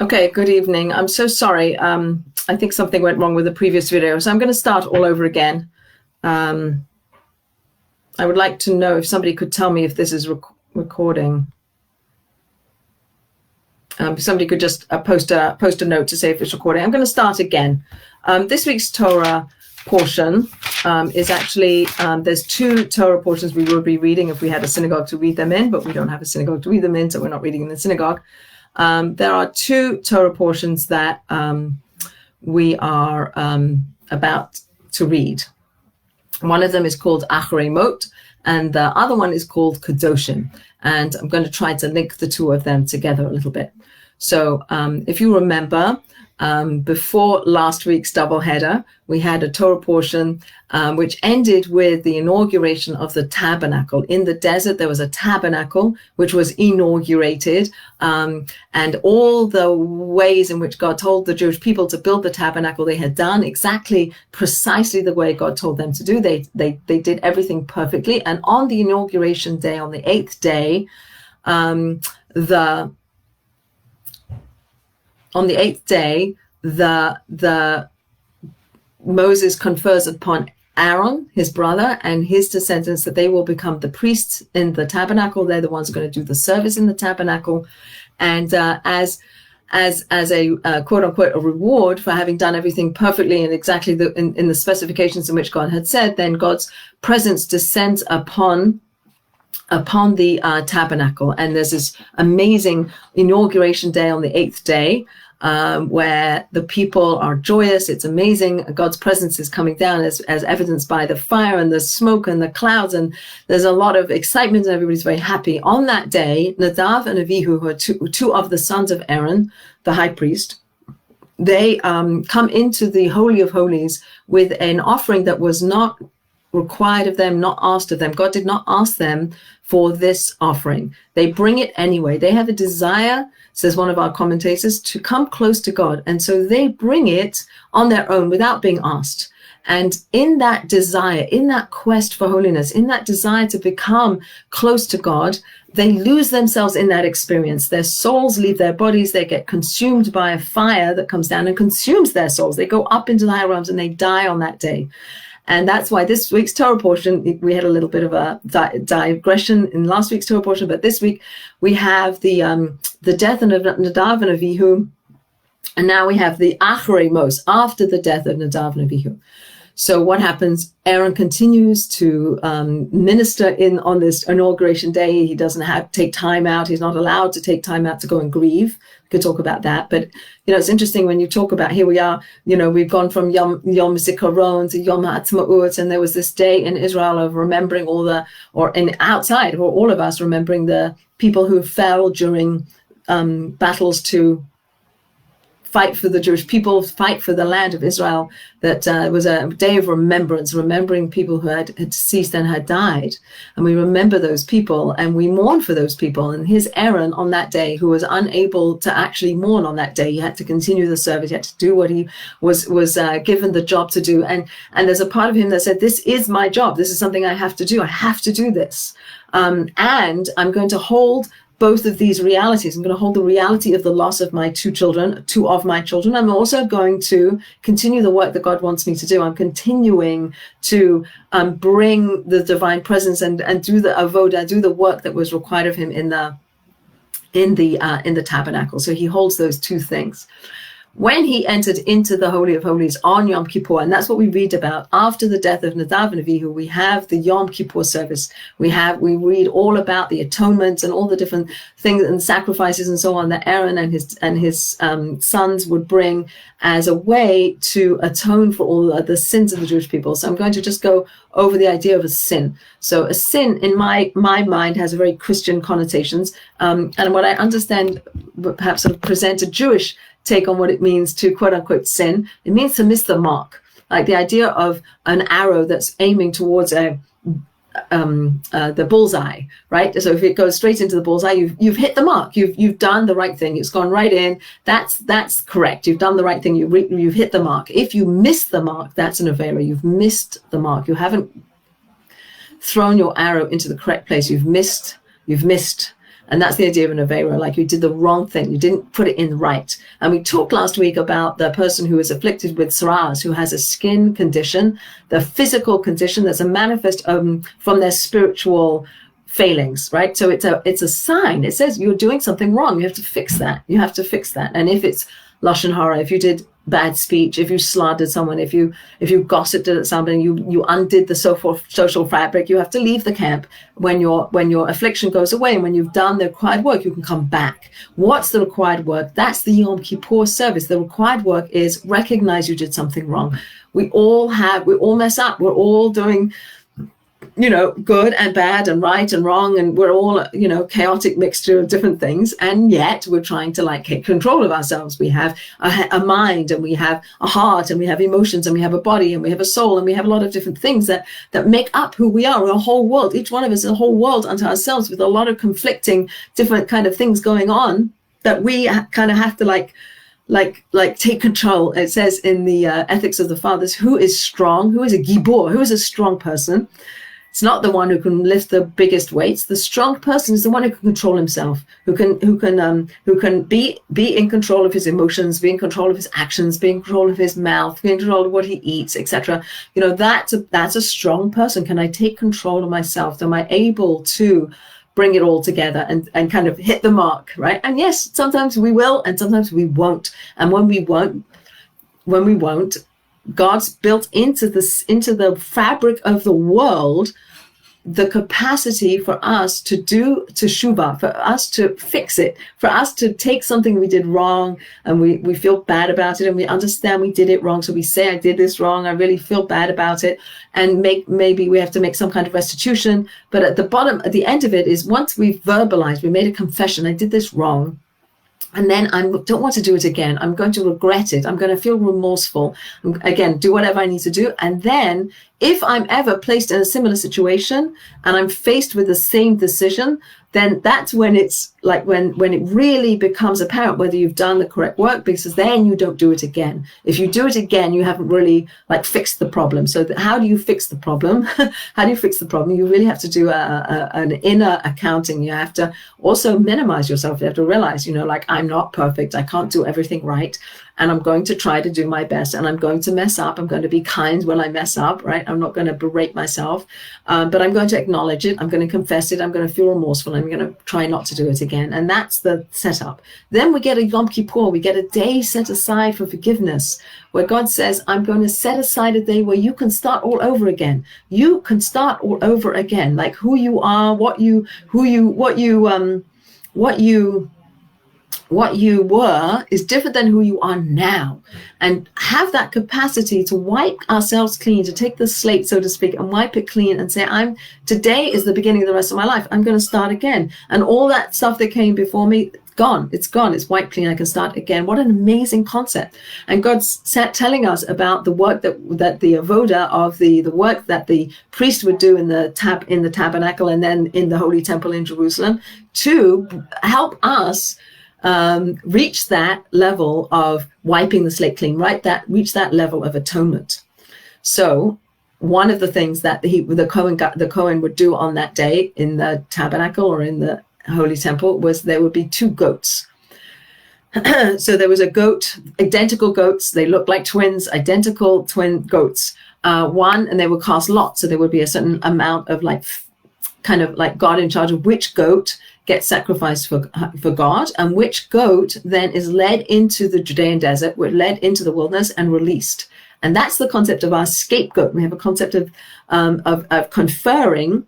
Okay, good evening. I'm so sorry. I think something went wrong with the previous video, so I'm going to start all over again. I would like to know if somebody could tell me if this is recording. Somebody could just post a note to say if it's recording. I'm going to start again. This week's Torah portion is actually, there's two Torah portions we would be reading if we had a synagogue to read them in, but we don't have a synagogue to read them in, so we're not reading in the synagogue. There are two Torah portions that we are about to read. One of them is called Achrei, and the other one is called Kedoshim. And I'm going to try to link the two of them together a little bit. So if you remember, before last week's doubleheader, we had a Torah portion which ended with the inauguration of the tabernacle. In the desert, there was a tabernacle which was inaugurated, and all the ways in which God told the Jewish people to build the tabernacle, they had done exactly precisely the way God told them to do. They did everything perfectly. And on the inauguration day, on the 8th day, the Moses confers upon Aaron, his brother, and his descendants that they will become the priests in the tabernacle. They're the ones who are going to do the service in the tabernacle. And as a quote unquote a reward for having done everything perfectly and exactly in the specifications in which God had said, then God's presence descends upon the tabernacle. And there's this amazing inauguration day on the 8th day, where the people are joyous. It's amazing. God's presence is coming down as evidenced by the fire and the smoke and the clouds. And there's a lot of excitement and everybody's very happy. On that day, Nadav and Avihu, who are two of the sons of Aaron, the high priest, they come into the Holy of Holies with an offering that was not required of them, not asked of them. God did not ask them for this offering. They bring it anyway. They have a desire, says one of our commentators, to come close to God. And so they bring it on their own without being asked. And in that desire, in that quest for holiness, in that desire to become close to God, they lose themselves in that experience. Their souls leave their bodies. They get consumed by a fire that comes down and consumes their souls. They go up into the higher realms and they die on that day. And that's why this week's Torah portion, we had a little bit of a digression in last week's Torah portion, but this week we have the death of Nadav and Avihu, and now we have the Achrei, after the death of Nadav and Avihu. So what happens? Aaron continues to minister on this inauguration day. He doesn't take time out. He's not allowed to take time out to go and grieve. We could talk about that. But, it's interesting when you talk about, here we are, we've gone from Yom Zikaron to Yom HaAtzmaut, and there was this day in Israel of remembering all of us remembering the people who fell during battles to fight for the Jewish people, fight for the land of Israel. That was a day of remembrance, remembering people who had deceased and had died. And we remember those people and we mourn for those people. And here's Aaron on that day, who was unable to actually mourn on that day. He had to continue the service. He had to do what he was given the job to do. And there's a part of him that said, this is my job. This is something I have to do. I have to do this. And I'm going to hold both of these realities. I'm going to hold the reality of the loss of my two of my children. I'm also going to continue the work that God wants me to do. I'm continuing to bring the divine presence and do the avodah, do the work that was required of him in the tabernacle. So he holds those two things. When he entered into the Holy of Holies on Yom Kippur, and that's what we read about after the death of Nadav and Avihu, we have the Yom Kippur service. We read all about the atonement and all the different things and sacrifices and so on that Aaron and his sons would bring as a way to atone for all the sins of the Jewish people. So I'm going to just go over the idea of a sin. So a sin, in my mind, has a very Christian connotations, and what I understand, perhaps sort of present a Jewish take on what it means to quote unquote sin. It means to miss the mark, like the idea of an arrow that's aiming towards the bullseye, right? So if it goes straight into the bullseye, you've hit the mark. You've done the right thing. It's gone right in. That's correct. You've done the right thing. You've hit the mark. If you miss the mark, that's an avera. You've missed the mark. You haven't thrown your arrow into the correct place. You've missed. And that's the idea of an Avera, like you did the wrong thing. You didn't put it in right. And we talked last week about the person who is afflicted with saras, who has a skin condition, the physical condition that's a manifest from their spiritual failings, right? So it's a sign. It says you're doing something wrong. You have to fix that. You have to fix that. And if it's lashon hara, if you did bad speech, if you slandered someone, if you gossiped at somebody, you undid the social fabric, you have to leave the camp. When your affliction goes away and when you've done the required work, you can come back. What's the required work? That's the Yom Kippur service. The required work is recognize you did something wrong. We all mess up. We're all doing good and bad and right and wrong, and we're all, chaotic mixture of different things, and yet we're trying to take control of ourselves. We have a mind, and we have a heart, and we have emotions, and we have a body, and we have a soul, and we have a lot of different things that make up who we are. We're a whole world. Each one of us is a whole world unto ourselves, with a lot of conflicting different kind of things going on that we kind of have to take control. It says in the Ethics of the Fathers, who is strong, who is a gibor, who is a strong person. It's not the one who can lift the biggest weights. The strong person is the one who can control himself, who can be in control of his emotions, be in control of his actions, be in control of his mouth, be in control of what he eats, etc. That's a strong person. Can I take control of myself? Am I able to bring it all together and kind of hit the mark, right? And yes, sometimes we will, and sometimes we won't. And when we won't, God's built into the fabric of the world the capacity for us to do teshuvah, for us to fix it, for us to take something we did wrong and we feel bad about it, and we understand we did it wrong. So we say, I did this wrong, I really feel bad about it, and maybe we have to make some kind of restitution. But at the end of it is, once we've verbalized, we made a confession, I did this wrong, and then I don't want to do it again. I'm going to regret it. I'm going to feel remorseful. Again, do whatever I need to do. And then if I'm ever placed in a similar situation and I'm faced with the same decision, then that's when it's like when it really becomes apparent whether you've done the correct work, because then you don't do it again. If you do it again, you haven't really fixed the problem. So how do you fix the problem? How do you fix the problem? You really have to do an inner accounting. You have to also minimize yourself. You have to realize, I'm not perfect. I can't do everything right. And I'm going to try to do my best, and I'm going to mess up. I'm going to be kind when I mess up, right? I'm not going to berate myself, but I'm going to acknowledge it. I'm going to confess it. I'm going to feel remorseful. I'm going to try not to do it again. And that's the setup. Then we get a Yom Kippur. We get a day set aside for forgiveness, where God says, I'm going to set aside a day where you can start all over again. You can start all over again, like who you are, what you were is different than who you are now, and have that capacity to wipe ourselves clean, to take the slate, so to speak, and wipe it clean and say, today is the beginning of the rest of my life. I'm going to start again. And all that stuff that came before me, gone. It's gone. It's wiped clean. I can start again. What an amazing concept. And God's telling us about the work that the avoda of the work that the priest would do in the tabernacle and then in the Holy Temple in Jerusalem, to help us reach that level of wiping the slate clean, reach that level of atonement. So one of the things that the Kohen would do on that day in the tabernacle or in the Holy Temple was there would be 2 goats. So there was a goat, identical goats. They looked like twins, identical twin goats. And they would cast lots. So there would be a certain amount of kind of like God in charge of which goat gets sacrificed for God, and which goat then is led into the Judean desert, led into the wilderness and released. And that's the concept of our scapegoat. We have a concept of conferring.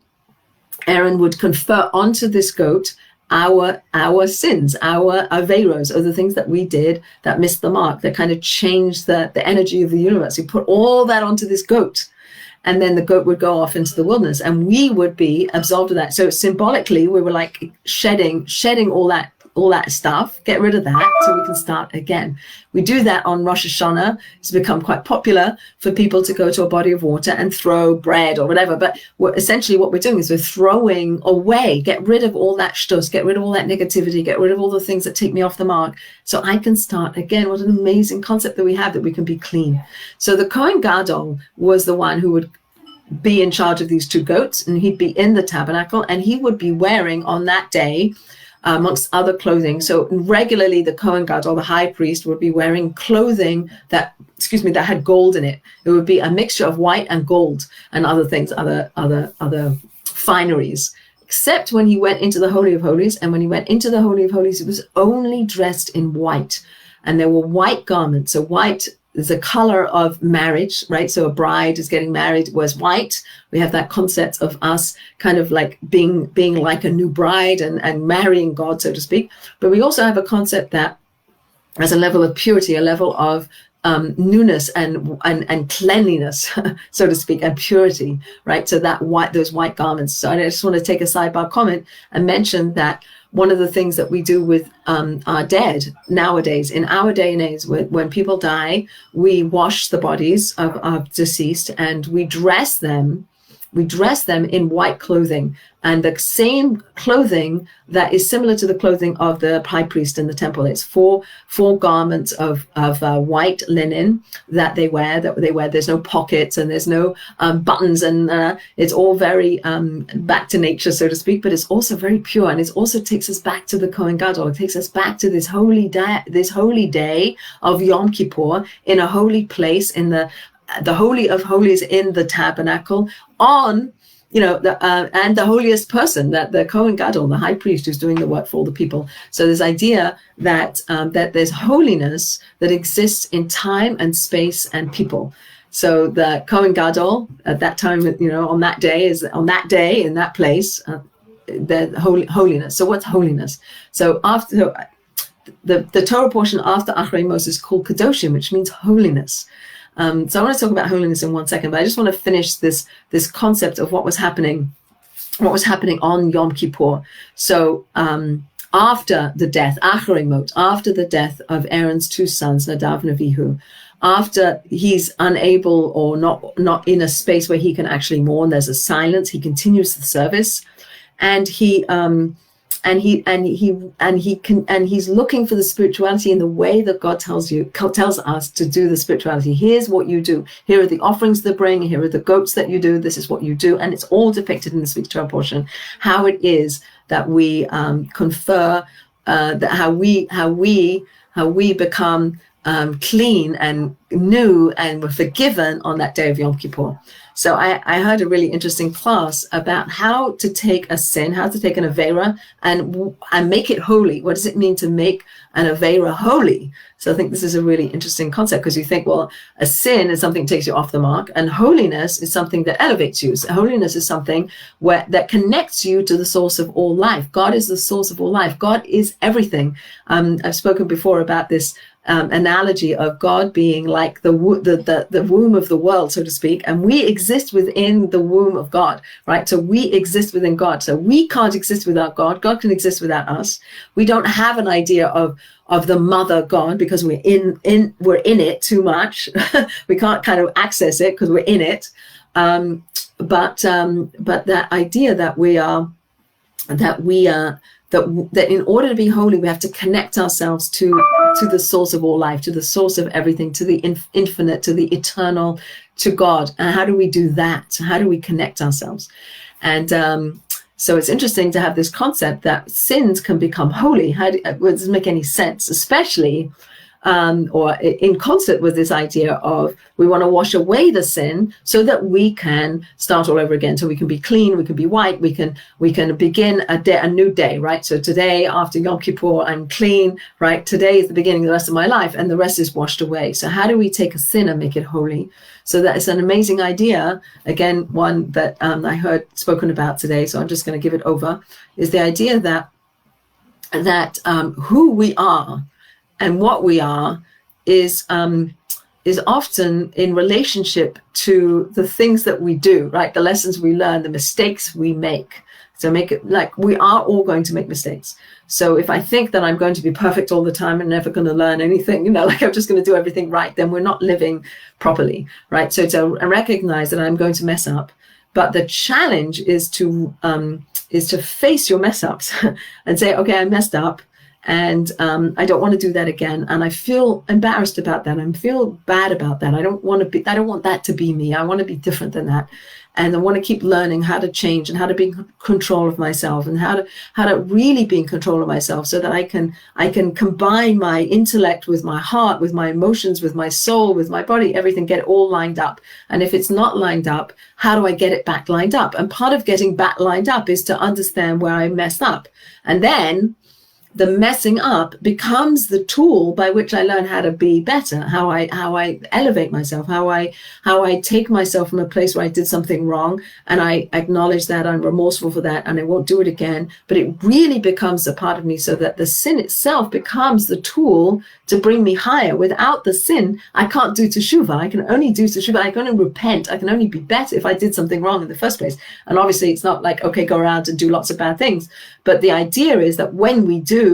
Aaron would confer onto this goat our sins, our averos, or the things that we did that missed the mark, that kind of changed the energy of the universe. He put all that onto this goat. And then the goat would go off into the wilderness, and we would be absolved of that. So symbolically, we were shedding all that stuff, get rid of that so we can start again. We do that on Rosh Hashanah. It's become quite popular for people to go to a body of water and throw bread or whatever. But essentially what we're doing is we're throwing away, get rid of all that shtus, get rid of all that negativity, get rid of all the things that take me off the mark so I can start again. What an amazing concept that we have, that we can be clean. So the Kohen Gadol was the one who would be in charge of these 2 goats, and he'd be in the tabernacle, and he would be wearing on that day amongst other clothing. So regularly the Kohen Gadol, the high priest, would be wearing clothing that had gold in it. It would be a mixture of white and gold and other things, other fineries. Except when he went into the Holy of Holies. And when he went into the Holy of Holies, he was only dressed in white. And there were white garments. So white is the color of marriage, right? So a bride is getting married, wears white. We have that concept of us kind of like being like a new bride and marrying God, so to speak. But we also have a concept that as a level of purity, a level of newness and cleanliness, so to speak, and purity, right? So that those white garments. So I just want to take a sidebar comment and mention that one of the things that we do with our dead nowadays, in our day and age, when people die, we wash the bodies of deceased and we dress them in white clothing, and the same clothing that is similar to the clothing of the high priest in the temple. It's four garments of white linen that they wear. There's no pockets and there's no buttons, and it's all very back to nature, so to speak. But it's also very pure, and it also takes us back to the Kohen Gadol. It takes us back to this holy day of Yom Kippur in a holy place in the Holy of Holies in the tabernacle on, and the holiest person, that the Kohen Gadol, the high priest who's doing the work for all the people. So this idea that there's holiness that exists in time and space and people. So the Kohen Gadol at that time, on that day in that place, the holiness. So what's holiness? So after the Torah portion after Achrei Moses is called Kedoshim, which means holiness. So I want to talk about holiness in 1 second, but I just want to finish this concept of what was happening on Yom Kippur. So after the death, Achrei Mot, after the death of Aaron's two sons, Nadav and Avihu, after he's unable or not in a space where he can actually mourn, there's a silence. He continues the service, and he's looking for the spirituality in the way that God tells us to do the spirituality. Here's what you do. Here are the offerings they bring. Here are the goats that you do. This is what you do, and it's all depicted in the Speak Torah portion. How it is that we confer, that how we become clean and new and were forgiven on that day of Yom Kippur. So I heard a really interesting class about how to take a sin, how to take an Aveira and make it holy. What does it mean to make an Aveira holy? So I think this is a really interesting concept, because you think, well, a sin is something that takes you off the mark, and holiness is something that elevates you. So holiness is something that connects you to the source of all life. God is the source of all life. God is everything. I've spoken before about this analogy of God being like the womb of the world, so to speak, and we exist within the womb of God, right? So we exist within God. So we can't exist without God. God can exist without us. We don't have an idea of the mother God, because we're in it too much. We can't kind of access it because we're in it. But that idea that that in order to be holy, we have to connect ourselves to the source of all life, to the source of everything, to the infinite, to the eternal, to God. And how do we do that? How do we connect ourselves? And so it's interesting to have this concept that sins can become holy. It doesn't make any sense, especially or in concert with this idea of we want to wash away the sin so that we can start all over again. So we can be clean, we can be white, we can begin a new day, right? So today after Yom Kippur, I'm clean, right? Today is the beginning of the rest of my life, and the rest is washed away. So how do we take a sin and make it holy? So that is an amazing idea. Again, one that I heard spoken about today, so I'm just going to give it over, is the idea that who we are and what we are is often in relationship to the things that we do, right? The lessons we learn, the mistakes we make. So make it like we are all going to make mistakes. So if I think that I'm going to be perfect all the time and never going to learn anything, like I'm just going to do everything right, then we're not living properly, right? So to recognize that I'm going to mess up, but the challenge is to face your mess ups and say, okay, I messed up. And I don't want to do that again. And I feel embarrassed about that. I feel bad about that. I don't want that to be me. I want to be different than that. And I want to keep learning how to change and how to be in control of myself, and how to really be in control of myself, so that I can combine my intellect with my heart, with my emotions, with my soul, with my body, everything, get it all lined up. And if it's not lined up, how do I get it back lined up? And part of getting back lined up is to understand where I messed up. And then the messing up becomes the tool by which I learn how to be better, how I elevate myself, how I take myself from a place where I did something wrong, and I acknowledge that, I'm remorseful for that, and I won't do it again. But it really becomes a part of me, so that the sin itself becomes the tool to bring me higher. Without the sin, I can't do teshuvah. I can only do teshuvah. I can only repent. I can only be better if I did something wrong in the first place. And obviously, it's not like, okay, go around and do lots of bad things. But the idea is that when we do,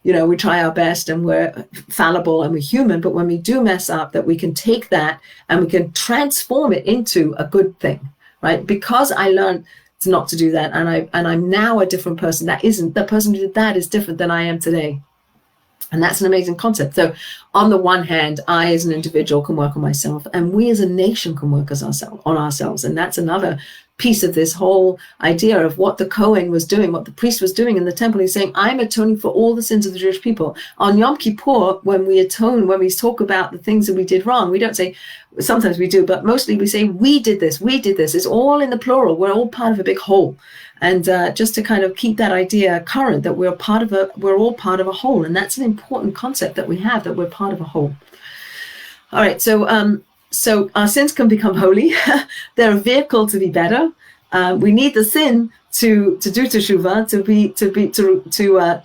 we try our best, and we're fallible and we're human. But when we do mess up, that we can take that and we can transform it into a good thing, right? Because I learned not to do that, and I'm now a different person. The person who did that is different than I am today. And that's an amazing concept. So on the one hand, I as an individual can work on myself, and we as a nation can work on ourselves. And that's another piece of this whole idea of what the Kohen was doing, what the priest was doing in the temple. He's saying, I'm atoning for all the sins of the Jewish people. On Yom Kippur, when we atone, when we talk about the things that we did wrong, we don't say, sometimes we do, but mostly we say, we did this. It's all in the plural. We're all part of a big whole. And just to kind of keep that idea current, that we're all part of a whole. And that's an important concept that we have, that we're part of a whole. All right, so our sins can become holy. They're a vehicle to be better. We need the sin to do teshuvah,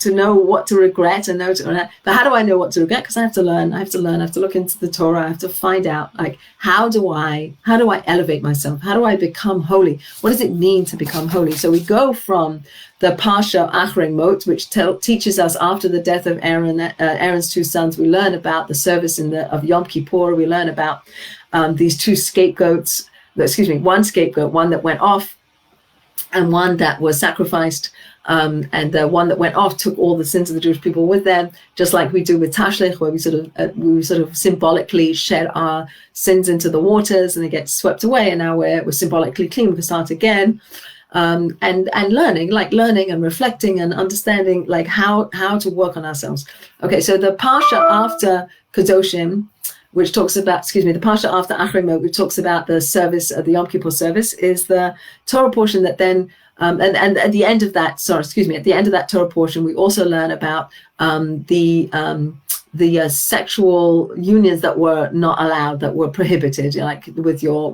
to know what to regret and know to. But how do I know what to regret? Because I have to learn. I have to look into the Torah. I have to find out, like, how do I elevate myself? How do I become holy? What does it mean to become holy? So we go from the Parshat Achrei, which teaches us after the death of Aaron's two sons, we learn about the service of Yom Kippur. We learn about these two scapegoats. One scapegoat, one that went off, and one that was sacrificed, and the one that went off took all the sins of the Jewish people with them, just like we do with Tashlich, where we sort of symbolically shed our sins into the waters, and they get swept away, and now we're symbolically clean. We can start again, and learning and reflecting and understanding, like, how to work on ourselves. Okay, so the Parsha after Kedoshim, which talks about, the Parsha after Achrei, which talks about the service, the Yom Kippur service, is the Torah portion that then, and at the end of that, at the end of that Torah portion, we also learn about the sexual unions that were not allowed, that were prohibited, like with your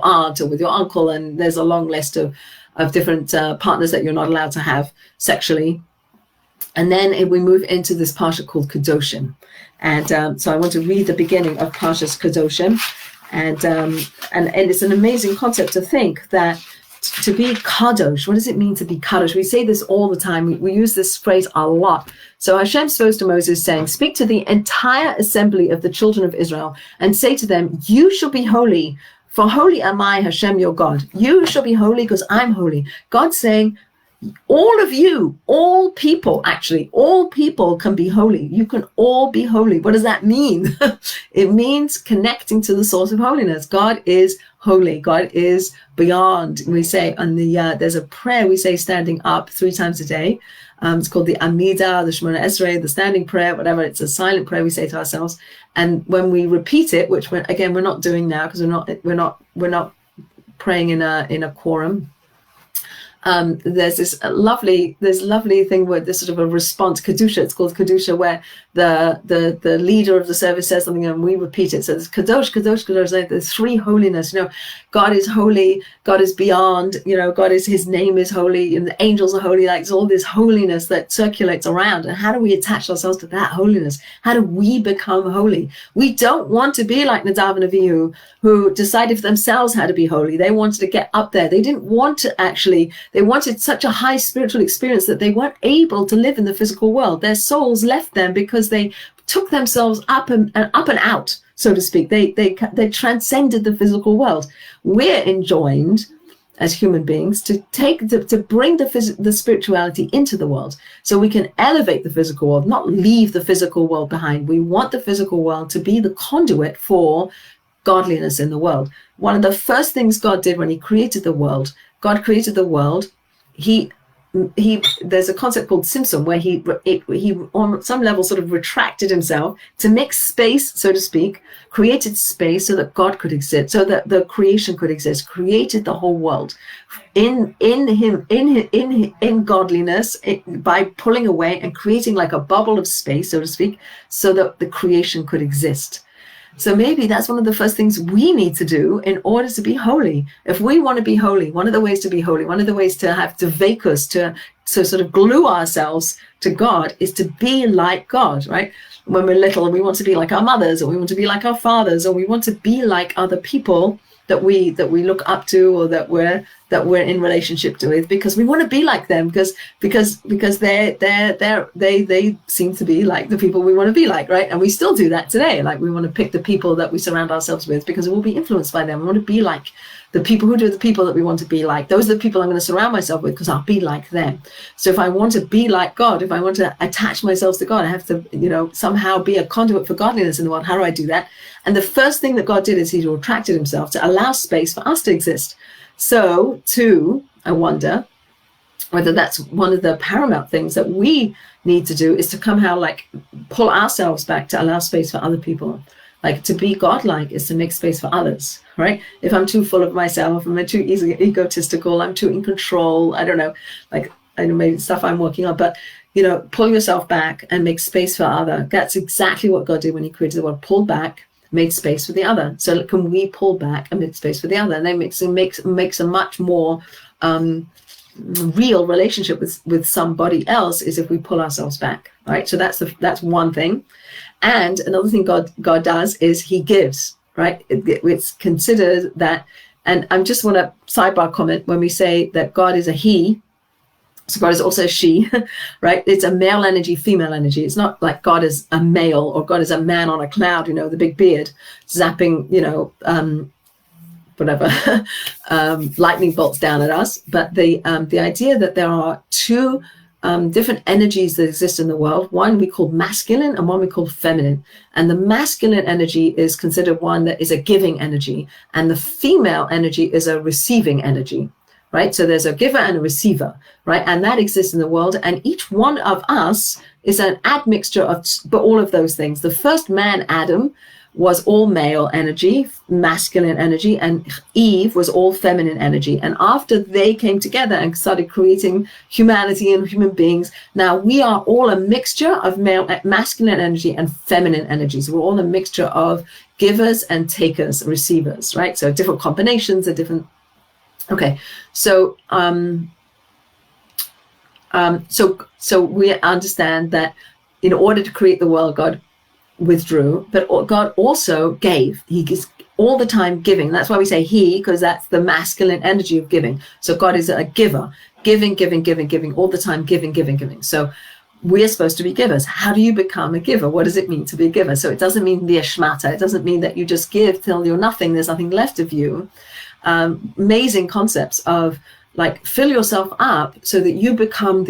aunt or with your uncle, and there's a long list of different partners that you're not allowed to have sexually. And then we move into this Parsha called Kedoshim. And so I want to read the beginning of Parsha's Kedoshim. And it's an amazing concept to think that to be kadosh, what does it mean to be kadosh? We say this all the time. We use this phrase a lot. So Hashem spoke to Moses saying, speak to the entire assembly of the children of Israel and say to them, you shall be holy, for holy am I, Hashem your God. You shall be holy because I'm holy. God's saying, all of you, all people can be holy. You can all be holy. What does that mean? It means connecting to the source of holiness. God is holy. God is beyond. We say on there's a prayer we say standing up 3 times a day. It's called the Amida, the Shemona Esrei, the standing prayer, whatever. It's a silent prayer we say to ourselves. And when we repeat it, which we're not doing now because we're not praying in a quorum. There's this lovely thing where there's sort of a response, Kedusha, it's called Kedusha, where the leader of the service says something and we repeat it. So it's Kadosh, Kadosh, Kadosh, like there's 3 holiness. God is holy, God is beyond, God is, his name is holy, and the angels are holy. Like, it's all this holiness that circulates around. And how do we attach ourselves to that holiness? How do we become holy? We don't want to be like Nadav and Avihu, who decided for themselves how to be holy. They wanted to get up there. They didn't want to actually, they wanted such a high spiritual experience that they weren't able to live in the physical world. Their souls left them because they took themselves up and out, so to speak. They transcended the physical world. We're enjoined, as human beings to bring the spirituality into the world, so we can elevate the physical world, not leave the physical world behind. We want the physical world to be the conduit for godliness in the world. One of the first things God did when he created the world, there's a concept called Simpson where he on some level sort of retracted himself to make space, so to speak, created space so that God could exist, so that the creation could exist, created the whole world in godliness, by pulling away and creating like a bubble of space, so to speak, so that the creation could exist. So maybe that's one of the first things we need to do in order to be holy. If we want to be holy, one of the ways to be holy, one of the ways to have dveikus, to sort of glue ourselves to God, is to be like God, right? When we're little, we want to be like our mothers, or we want to be like our fathers, or we want to be like other people that we look up to, or that we're in relationship with, because we want to be like them, because they seem to be like the people we want to be like, right? And we still do that today. Like, we want to pick the people that we surround ourselves with because we'll be influenced by them. We want to be like the people who do the people that we want to be like. Those are the people I'm going to surround myself with because I'll be like them. So if I want to be like God, if I want to attach myself to God, I have to, somehow be a conduit for godliness in the world. How do I do that? And the first thing that God did is he retracted himself to allow space for us to exist. So too, I wonder whether that's one of the paramount things that we need to do, is to somehow like pull ourselves back to allow space for other people. Like, to be godlike is to make space for others, right? If I'm too full of myself, if I'm too egotistical, I'm too in control, I don't know, like, I know maybe stuff I'm working on, but, pull yourself back and make space for other. That's exactly what God did when he created the world. Pulled back, made space for the other. So can we pull back and make space for the other? And then makes a much more real relationship with somebody else, is if we pull ourselves back, right? So that's one thing. And another thing God does is he gives, right? It's considered that, and I just want to sidebar comment, when we say that God is a he, so God is also a she, right? It's a male energy, female energy. It's not like God is a male, or God is a man on a cloud, the big beard, zapping, whatever, lightning bolts down at us. But the idea that there are two different energies that exist in the world, one we call masculine and one we call feminine. And the masculine energy is considered one that is a giving energy, and the female energy is a receiving energy, right? So there's a giver and a receiver, right? And that exists in the world. And each one of us is an admixture of all of those things. The first man, Adam, was all male energy, masculine energy, and Eve was all feminine energy. And after they came together and started creating humanity and human beings, now we are all a mixture of masculine energy and feminine energy. So we're all a mixture of givers and takers, receivers, right? So different combinations are different. Okay, so so we understand that in order to create the world, God withdrew, but God also gave. He is all the time giving. That's why we say he, because that's the masculine energy of giving. So God is a giver, giving all the time, giving. So we're supposed to be givers. How do you become a giver? What does it mean to be a giver? So it doesn't mean the ashmata. It doesn't mean that you just give till you're nothing. There's nothing left of you. Amazing concepts of like, fill yourself up so that you become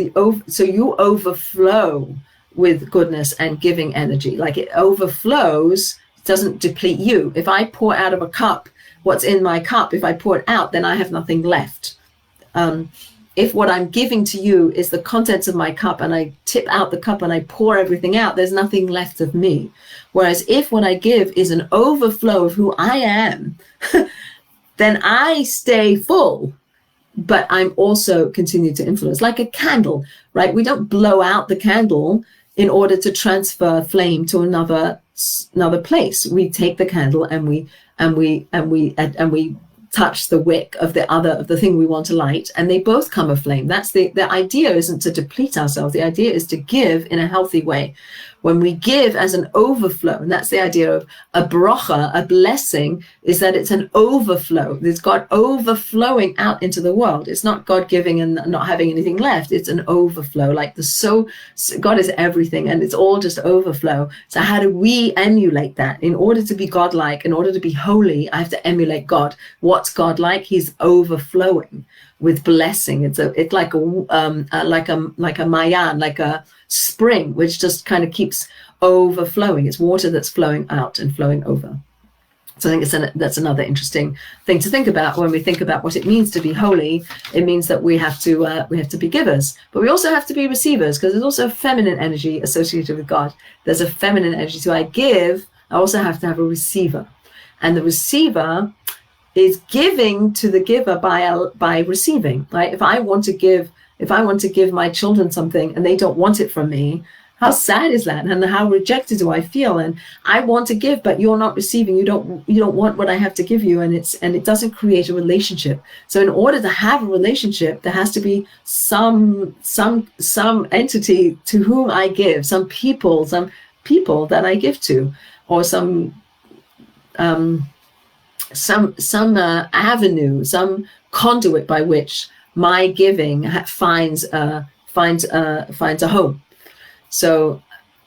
so you overflow with goodness and giving energy. Like, it overflows, doesn't deplete you. If I pour out of a cup what's in my cup, if I pour it out, then I have nothing left. If what I'm giving to you is the contents of my cup, and I tip out the cup and I pour everything out, there's nothing left of me. Whereas if what I give is an overflow of who I am, then I stay full, but I'm also continue to influence, like a candle, right? We don't blow out the candle in order to transfer flame to another place. We take the candle and we touch the wick of the thing we want to light, and they both come aflame. That's the idea. Isn't to deplete ourselves. The idea is to give in a healthy way, When we give as an overflow, and that's the idea of a bracha, a blessing, is that it's an overflow. It's God overflowing out into the world. It's not God giving and not having anything left. It's an overflow. Like God is everything, and it's all just overflow. So how do we emulate that? In order to be God-like, in order to be holy, I have to emulate God. What's God like? He's overflowing with blessing. It's like a mayan, like a spring, which just kind of keeps overflowing. It's water that's flowing out and flowing over. So I think that's another interesting thing to think about when we think about what it means to be holy. It means that we have to be givers, but we also have to be receivers, because there's also a feminine energy associated with God. There's a feminine energy. So I give, I also have to have a receiver, and the receiver is giving to the giver by receiving. Right? If I want to give my children something and they don't want it from me, how sad is that? And how rejected do I feel? And I want to give, but you're not receiving. You don't want what I have to give you, and it doesn't create a relationship. So in order to have a relationship, there has to be some entity to whom I give, some people that I give to, or some avenue, some conduit by which my giving finds a home. So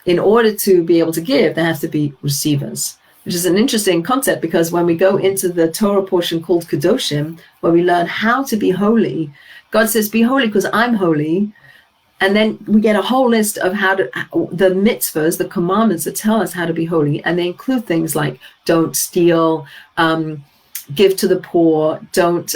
in order to be able to give, there have to be receivers, which is an interesting concept, because when we go into the Torah portion called Kedoshim, where we learn how to be holy, God says, be holy because I'm holy. And then we get a whole list of the mitzvahs, the commandments that tell us how to be holy. And they include things like don't steal, give to the poor, don't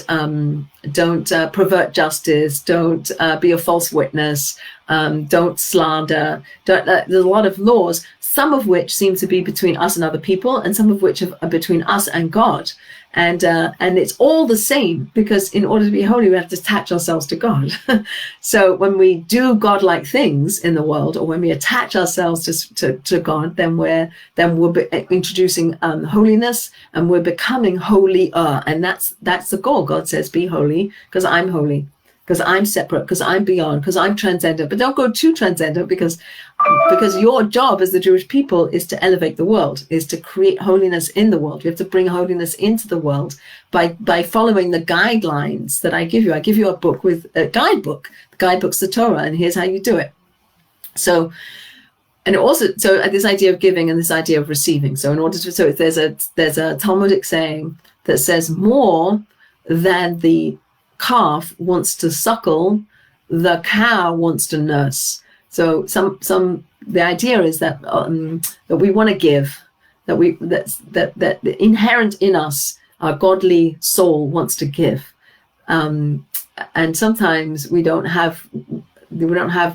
pervert justice, don't be a false witness, don't slander. There's a lot of laws, some of which seem to be between us and other people, and some of which are between us and God. And it's all the same, because in order to be holy, we have to attach ourselves to God. So when we do God-like things in the world, or when we attach ourselves to God, then we're introducing holiness, and we're becoming holier. And that's the goal. God says, be holy because I'm holy, because I'm separate, because I'm beyond, because I'm transcendent. But don't go too transcendent, because your job as the Jewish people is to elevate the world, is to create holiness in the world. You have to bring holiness into the world by following the guidelines that I give you. I give you a book with a guidebook. The guidebook's the Torah, and here's how you do it. So this idea of giving and this idea of receiving. So there's a Talmudic saying that says, more than the calf wants to suckle, the cow wants to nurse. So the idea is that we want to give, that inherent in us, our godly soul wants to give, and sometimes we don't have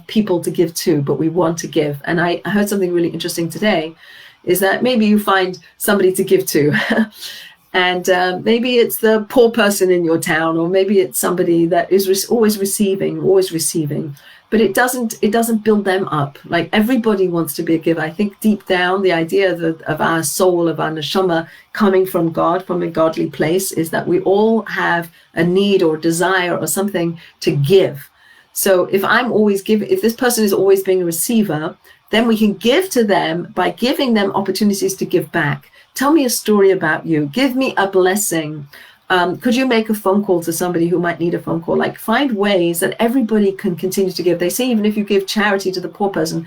people to give to, but we want to give. And I heard something really interesting today, is that maybe you find somebody to give to. And maybe it's the poor person in your town, or maybe it's somebody that is always receiving. But it doesn't build them up. Like, everybody wants to be a giver. I think deep down, the idea of our soul, of our neshama coming from God, from a godly place, is that we all have a need or desire or something to give. So if if this person is always being a receiver, then we can give to them by giving them opportunities to give back. Tell me a story about you. Give me a blessing. Could you make a phone call to somebody who might need a phone call? Like, find ways that everybody can continue to give. They say even if you give charity to the poor person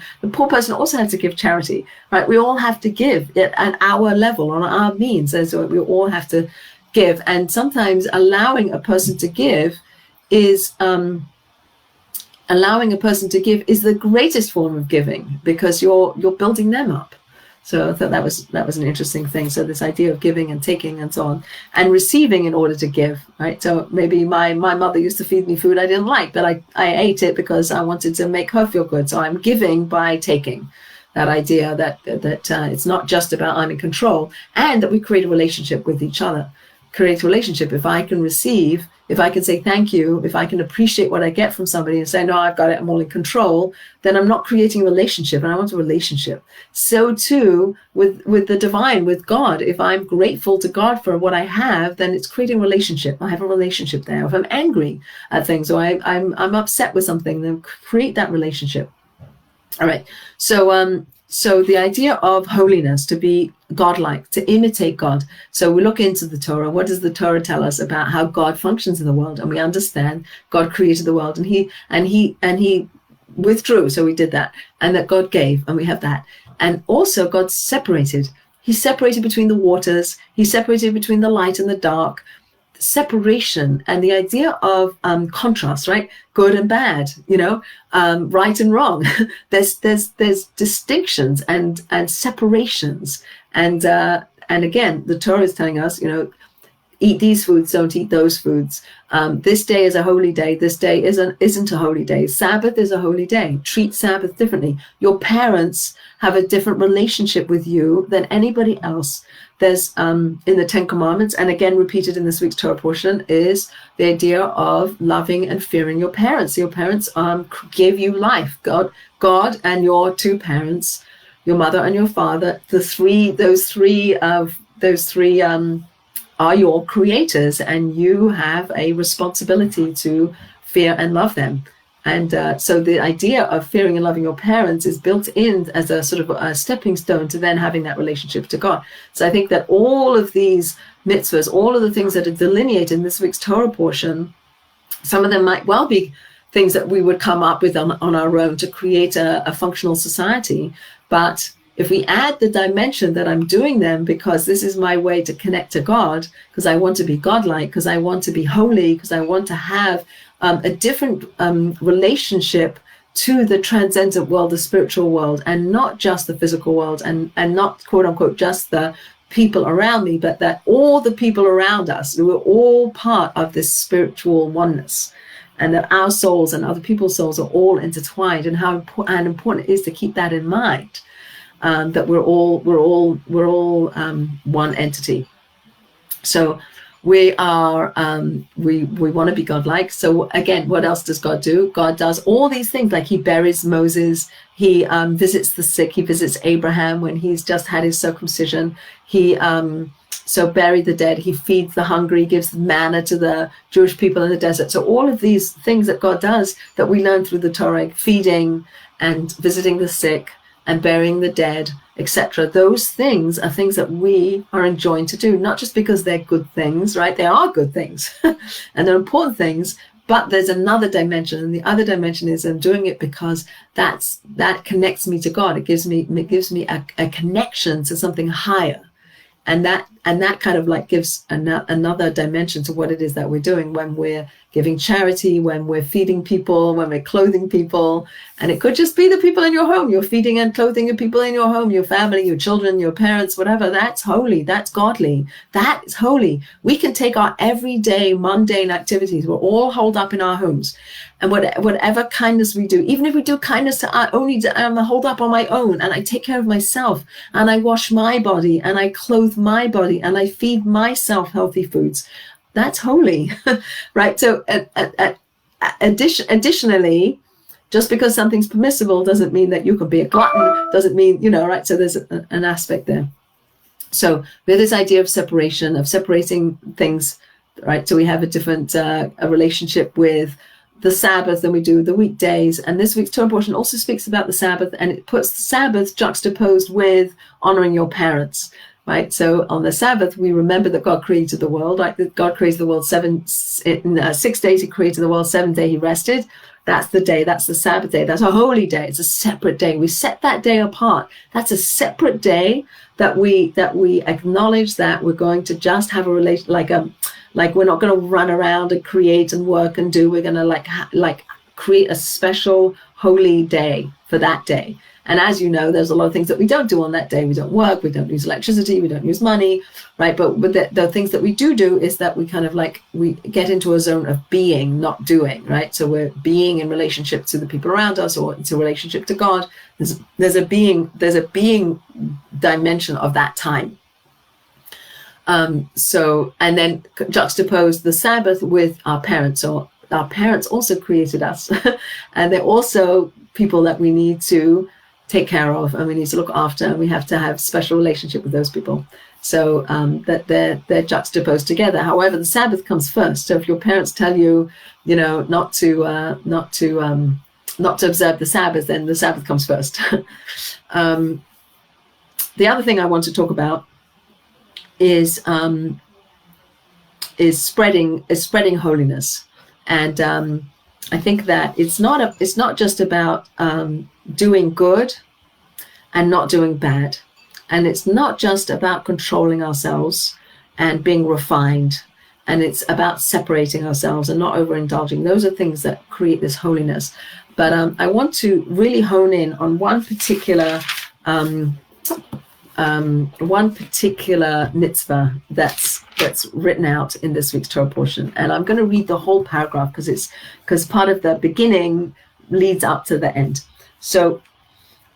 also has to give charity, right? We all have to give at our level, on our means. And so we all have to give. And sometimes allowing a person to give is the greatest form of giving, because you're building them up. So I thought that was an interesting thing. So this idea of giving and taking and so on, and receiving in order to give, right? So maybe my mother used to feed me food I didn't like, but I ate it because I wanted to make her feel good. So I'm giving by taking. That idea that it's not just about I'm in control, and that we create a relationship with each other. Create a relationship. If I can receive, if I can say thank you, if I can appreciate what I get from somebody and say, no, I've got it, I'm all in control, then I'm not creating a relationship, and I want a relationship. So too with the divine, with God. If I'm grateful to God for what I have, then it's creating a relationship. I have a relationship there. If I'm angry at things, or I'm upset with something, then create that relationship. All right. So So the idea of holiness, to be godlike, to imitate God. So we look into the Torah. What does the Torah tell us about how God functions in the world? And we understand God created the world, and he withdrew. So we did that, and that God gave, and we have that. And also God separated. He separated between the waters. He separated between the light and the dark. Separation and the idea of contrast, right? Good and bad, right and wrong. there's distinctions and separations, and again, the Torah is telling us, eat these foods, don't eat those foods. This day is a holy day. This day isn't a holy day. Sabbath is a holy day. Treat Sabbath differently. Your parents have a different relationship with you than anybody else. There's in the Ten Commandments, and again repeated in this week's Torah portion, is the idea of loving and fearing your parents. Your parents give you life. God and your two parents, your mother and your father, those three are your creators, and you have a responsibility to fear and love them. And so the idea of fearing and loving your parents is built in as a sort of a stepping stone to then having that relationship to God. So I think that all of these mitzvahs, all of the things that are delineated in this week's Torah portion, some of them might well be things that we would come up with on our own to create a functional society. But if we add the dimension that I'm doing them because this is my way to connect to God, because I want to be godlike, because I want to be holy, because I want to have a different relationship to the transcendent world, the spiritual world, and not just the physical world, and not, quote unquote, just the people around me, but that all the people around us, we're all part of this spiritual oneness, and that our souls and other people's souls are all intertwined, and how important it is to keep that in mind. That we're all one entity. So we are we want to be godlike. So again, what else does God do? God does all these things, like he buries Moses, he visits the sick, he visits Abraham when he's just had his circumcision, he buried the dead, he feeds the hungry, gives manna to the Jewish people in the desert. So all of these things that God does that we learn through the Torah, feeding and visiting the sick and burying the dead, etc. Those things are things that we are enjoined to do, not just because they're good things, right? They are good things and they're important things, but there's another dimension, and the other dimension is I'm doing it because that connects me to God. It gives me a connection to something higher. And that kind of like gives another dimension to what it is that we're doing when we're giving charity, when we're feeding people, when we're clothing people. And it could just be the people in your home. You're feeding and clothing the people in your home, your family, your children, your parents, whatever. That's holy. That's godly. That is holy. We can take our everyday mundane activities. We're all holed up in our homes. And whatever kindness we do, even if we do kindness to I'm hold up on my own, and I take care of myself, and I wash my body, and I clothe my body, and I feed myself healthy foods, that's holy, right? So additionally, just because something's permissible doesn't mean that you can be a glutton, doesn't mean, right? So there's an aspect there. So we have this idea of separation, of separating things, right? So we have a different a relationship with the Sabbath than we do the weekdays. And this week's Torah portion also speaks about the Sabbath, and it puts the Sabbath juxtaposed with honoring your parents, right? So on the Sabbath, we remember that God created the world, right? That God created the world in 6 days. He created the world. 7th day he rested. That's the day. That's the Sabbath day. That's a holy day. It's a separate day. We set that day apart. That's a separate day that we acknowledge that we're going to just have a relation, like we're not going to run around and create and work and do. We're going to like create a special holy day for that day. And as you know, there's a lot of things that we don't do on that day. We don't work, we don't use electricity, we don't use money, right? But the things that we do is that we kind of we get into a zone of being, not doing, right? So we're being in relationship to the people around us, or it's a relationship to God. There's a being dimension of that time. And then juxtapose the Sabbath with our parents. So our parents also created us, and they're also people that we need to take care of, and we need to look after, and we have to have special relationship with those people. So that they're juxtaposed together. However, the Sabbath comes first. So if your parents tell you, not to not to observe the Sabbath, then the Sabbath comes first. The other thing I want to talk about is spreading holiness, and I think that it's not just about doing good and not doing bad, and it's not just about controlling ourselves and being refined, and it's about separating ourselves and not overindulging. Those are things that create this holiness. But I want to really hone in on one particular mitzvah that's written out in this week's Torah portion, and I'm going to read the whole paragraph because part of the beginning leads up to the end. So,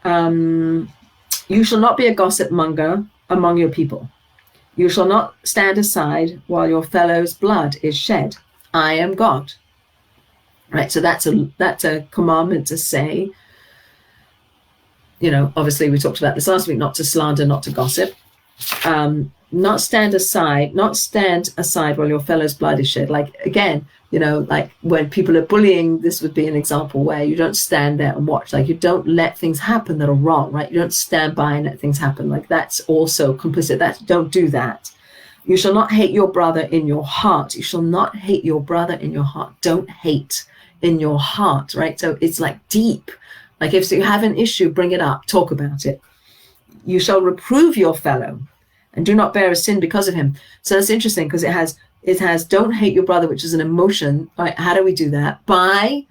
you shall not be a gossip monger among your people. You shall not stand aside while your fellow's blood is shed. I am God. Right. So that's a commandment to say. Obviously we talked about this last week, not to slander, not to gossip, not stand aside while your fellow's blood is shed. Like, again, like when people are bullying, this would be an example where you don't stand there and watch. Like, you don't let things happen that are wrong, right? You don't stand by and let things happen. Like, that's also complicit. Don't do that. You shall not hate your brother in your heart. You shall not hate your brother in your heart. Don't hate in your heart, right? So it's like deep. Like, if you have an issue, bring it up, talk about it. You shall reprove your fellow and do not bear a sin because of him. So that's interesting because it has don't hate your brother, which is an emotion. Right? How do we do that? By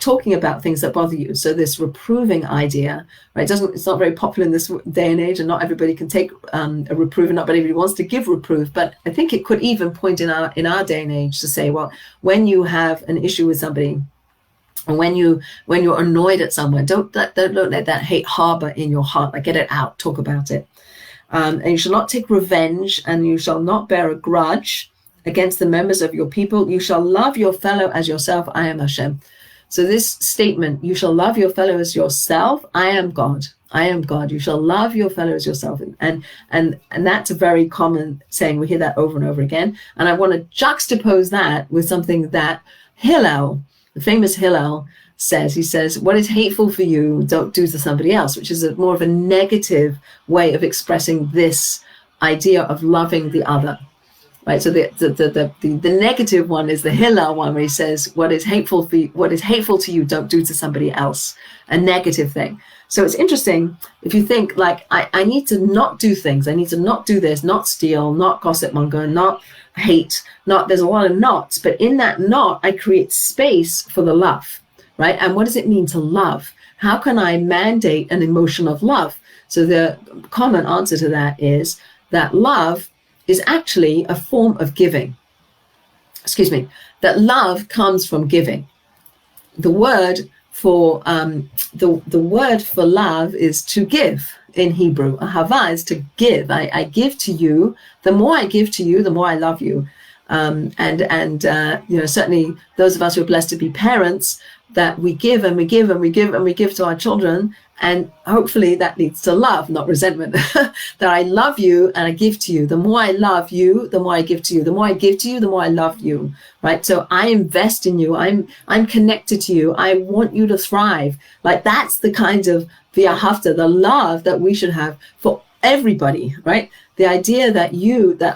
talking about things that bother you. So this reproving idea, right? It's not very popular in this day and age, and not everybody can take a reproof, and not everybody wants to give reproof. But I think it could even point in our day and age to say, well, when you have an issue with somebody, and when you're annoyed at someone, don't let that hate harbor in your heart. Like, get it out, talk about it. And you shall not take revenge, and you shall not bear a grudge against the members of your people. You shall love your fellow as yourself. I am Hashem. So this statement, you shall love your fellow as yourself. I am God. I am God. You shall love your fellow as yourself. And that's a very common saying. We hear that over and over again. And I want to juxtapose that with something that Hillel, the famous Hillel, says. He says, what is hateful for you, don't do to somebody else, which is more of a negative way of expressing this idea of loving the other. Right. So the negative one is the Hillel one, where he says, what is hateful to you, don't do to somebody else. A negative thing. So it's interesting if you think, like, I need to not do things. I need to not do this, not steal, not gossip monger, not hate, there's a lot of nots, but in that knot, I create space for the love, right? And what does it mean to love? How can I mandate an emotion of love? So the common answer to that is that love is actually a form of giving. That love comes from giving. The word for the word for love is to give in Hebrew. Ahava is to give. I give to you. The more I give to you, the more I love you. Certainly those of us who are blessed to be parents, that we give and we give and we give and we give to our children, and hopefully that leads to love, not resentment. That I love you and I give to you. The more I love you, the more I give to you. The more I give to you, the more I love you. Right? So I invest in you. I'm connected to you. I want you to thrive. Like, that's the kind of v'ahavta, the love that we should have for everybody, right? The idea that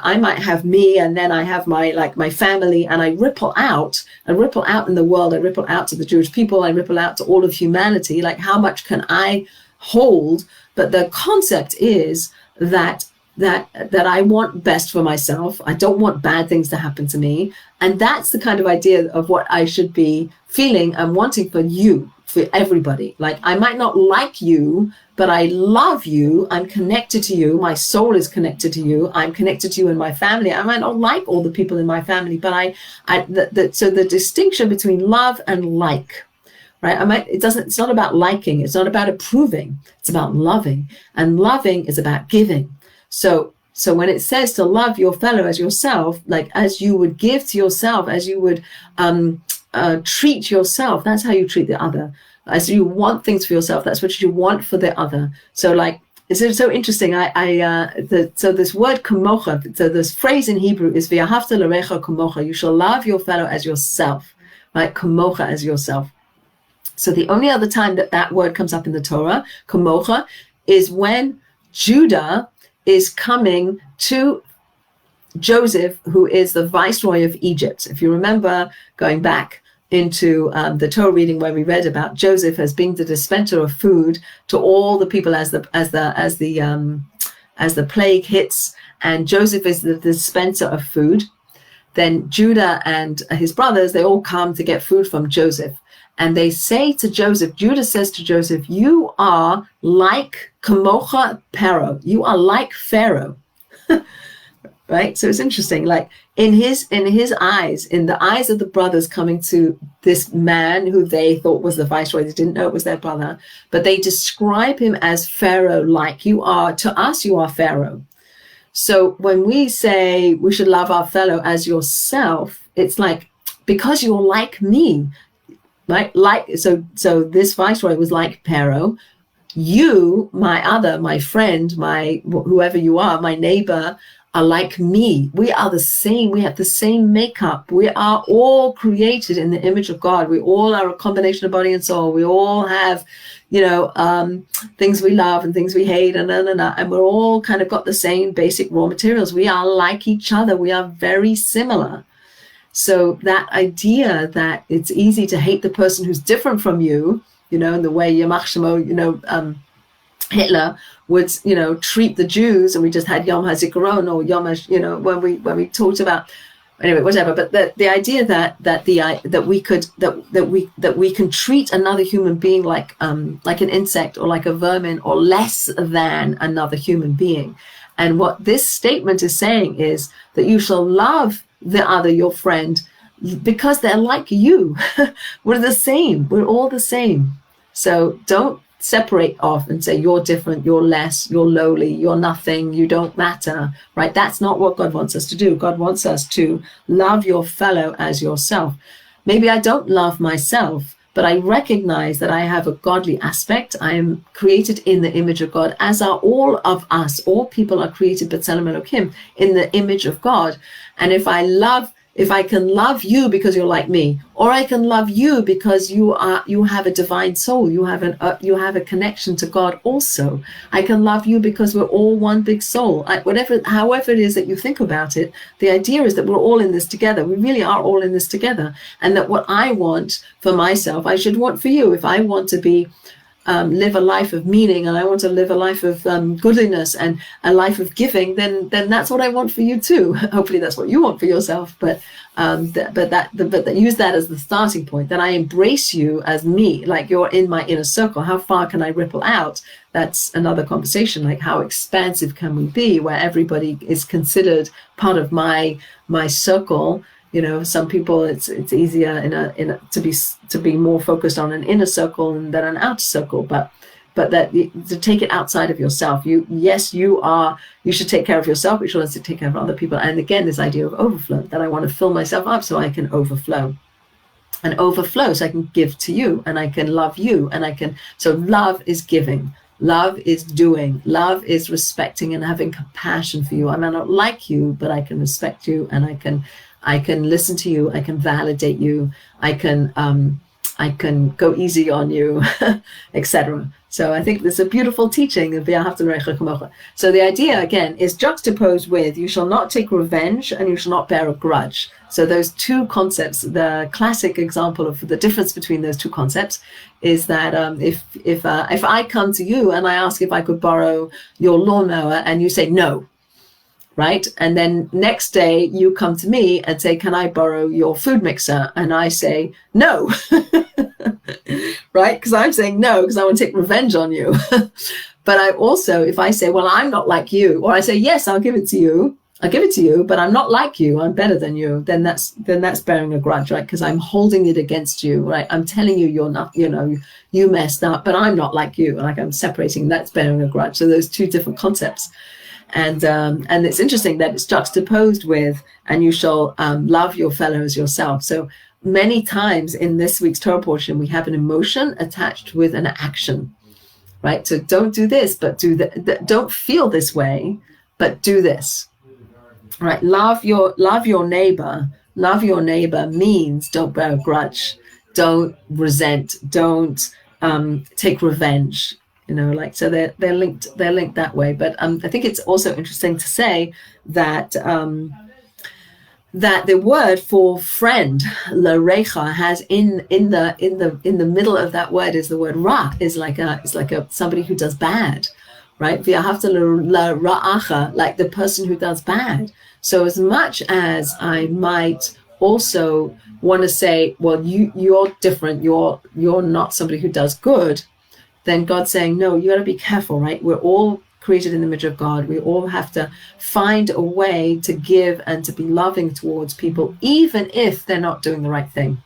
I might have me, and then I have my family, and I ripple out in the world. I ripple out to the Jewish people. I ripple out to all of humanity. Like, how much can I hold? But the concept is that I want best for myself. I don't want bad things to happen to me. And that's the kind of idea of what I should be feeling and wanting for you, for everybody. Like, I might not like you, but I love you. I'm connected to you. My soul is connected to you. I'm connected to you and my family. I might not like all the people in my family, but so the distinction between love and like, right? It's not about liking. It's not about approving. It's about loving, and loving is about giving. So when it says to love your fellow as yourself, like as you would give to yourself, as you would treat yourself, that's how you treat the other. As you want things for yourself, that's what you want for the other. So like, it's so interesting. So this word kamocha, so this phrase in Hebrew is v'ahavta l'recha kamocha. You shall love your fellow as yourself, right? Kamocha, as yourself. So the only other time that word comes up in the Torah, kamocha, is when Judah is coming to Joseph, who is the viceroy of Egypt. If you remember going back into the Torah reading where we read about Joseph as being the dispenser of food to all the people as the plague hits, and Joseph is the dispenser of food, then Judah and his brothers, they all come to get food from Joseph. And they say to Joseph, Judah says to Joseph, you are like Kamocha Pharaoh. You are like Pharaoh. Right? So it's interesting, like in his eyes, in the eyes of the brothers coming to this man who they thought was the viceroy, they didn't know it was their brother, but they describe him as Pharaoh-like. You are, to us, you are Pharaoh. So when we say we should love our fellow as yourself, it's like, because you're like me, right? Like, so this viceroy was like Pharaoh. You, my friend, whoever you are, my neighbor, are like me. We are the same. We have the same makeup. We are all created in the image of God. We all are a combination of body and soul. We all have, things we love and things we hate, and we're all kind of got the same basic raw materials. We are like each other. We are very similar. So that idea that it's easy to hate the person who's different from you, in the way Yamach Shemo, Hitler would, treat the Jews, and we just had Yom HaZikaron or Yom, when we talked about, anyway, whatever. But the idea that we can treat another human being like an insect or like a vermin or less than another human being, and what this statement is saying is that you shall love the other, your friend, because they're like you. We're the same. We're all the same. So don't separate off and say you're different, you're less, you're lowly, you're nothing, you don't matter, right? That's not what God wants us to do. God wants us to love your fellow as yourself. Maybe I don't love myself, but I recognize that I have a godly aspect. I am created in the image of God, as are all of us. All people are created b'tselem Elokim, in the image of God. And if I can love you because you're like me, or I can love you because you have a divine soul, you have a connection to God also. I can love you because we're all one big soul. However it is that you think about it, the idea is that we're all in this together. We really are all in this together, and that what I want for myself, I should want for you. If I want to live a life of meaning, and I want to live a life of goodliness and a life of giving, then that's what I want for you too. Hopefully that's what you want for yourself, but use that as the starting point, that I embrace you as me, like you're in my inner circle. How far can I ripple out? That's another conversation, like how expansive can we be, where everybody is considered part of my circle. Some people it's easier to be more focused on an inner circle than an outer circle, but that to take it outside of yourself. You should take care of yourself, but you should also take care of other people. And again, this idea of overflow, that I want to fill myself up so I can overflow so I can give to you, and I can love you, so love is giving. Love is doing. Love is respecting and having compassion for you. I may not like you, but I can respect you, and I can listen to you. I can validate you. I can go easy on you, etc. So I think there's a beautiful teaching of V'ahavta l'recha kamocha. So the idea again is juxtaposed with you shall not take revenge and you shall not bear a grudge. So those two concepts, the classic example of the difference between those two concepts is that if I come to you and I ask if I could borrow your lawnmower and you say no, right? And then next day you come to me and say, can I borrow your food mixer? And I say, no, right? Because I'm saying no, because I want to take revenge on you. But I also, if I say, well, I'm not like you, or I say, yes, I'll give it to you, but I'm not like you, I'm better than you, then that's bearing a grudge, right? Because I'm holding it against you, right? I'm telling you you're not, you messed up, but I'm not like you. Like I'm separating, that's bearing a grudge. So those two different concepts. And it's interesting that it's juxtaposed with, and you shall love your fellow as yourself. So many times in this week's Torah portion, we have an emotion attached with an action, right? So don't do this, but do that. Don't feel this way, but do this, right? Love your neighbor. Love your neighbor means don't bear a grudge. don't resent, don't take revenge. So they're linked that way. But I think it's also interesting to say that that the word for friend, l'recha, has in the middle of that word is the word ra, is like a somebody who does bad, right? V'ahavta l'ra'acha, like the person who does bad. So as much as I might also want to say, well, you're different, you're not somebody who does good, then God's saying, no, you got to be careful, right? We're all created in the image of God. We all have to find a way to give and to be loving towards people, even if they're not doing the right thing.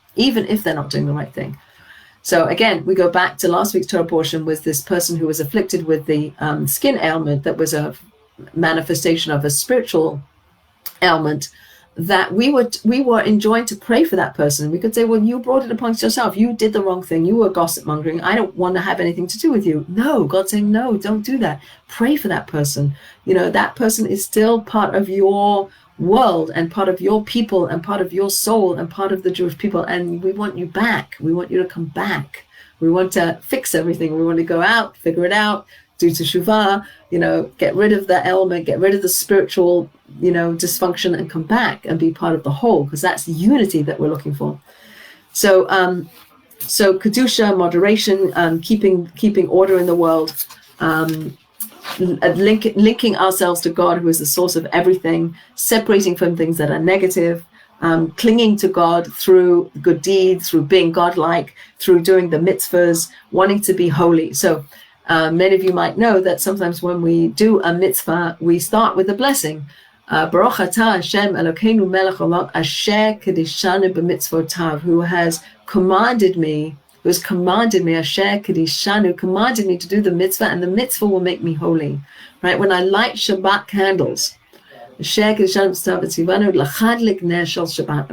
So again, we go back to last week's Torah portion, was this person who was afflicted with the skin ailment that was a manifestation of a spiritual ailment, that we were enjoined to pray for that person. We could say, well, you brought it upon yourself. You did the wrong thing. You were gossip mongering. I don't want to have anything to do with you. No, God's saying, no, don't do that. Pray for that person. That person is still part of your world and part of your people and part of your soul and part of the Jewish people. And we want you back. We want you to come back. We want to fix everything. We want to go out, figure it out, do teshuvah, get rid of the ailment, get rid of the spiritual, dysfunction, and come back and be part of the whole, because that's the unity that we're looking for. So kedusha, moderation, keeping order in the world, linking ourselves to God, who is the source of everything, separating from things that are negative, clinging to God through good deeds, through being godlike, through doing the mitzvahs, wanting to be holy. So many of you might know that sometimes when we do a mitzvah, we start with a blessing. Baruch atah Hashem Elokeinu melech olam asher kedishanu b'mitzvotav, who has commanded me, asher kedishanu, commanded me to do the mitzvah, and the mitzvah will make me holy. Right? When I light Shabbat candles, I'm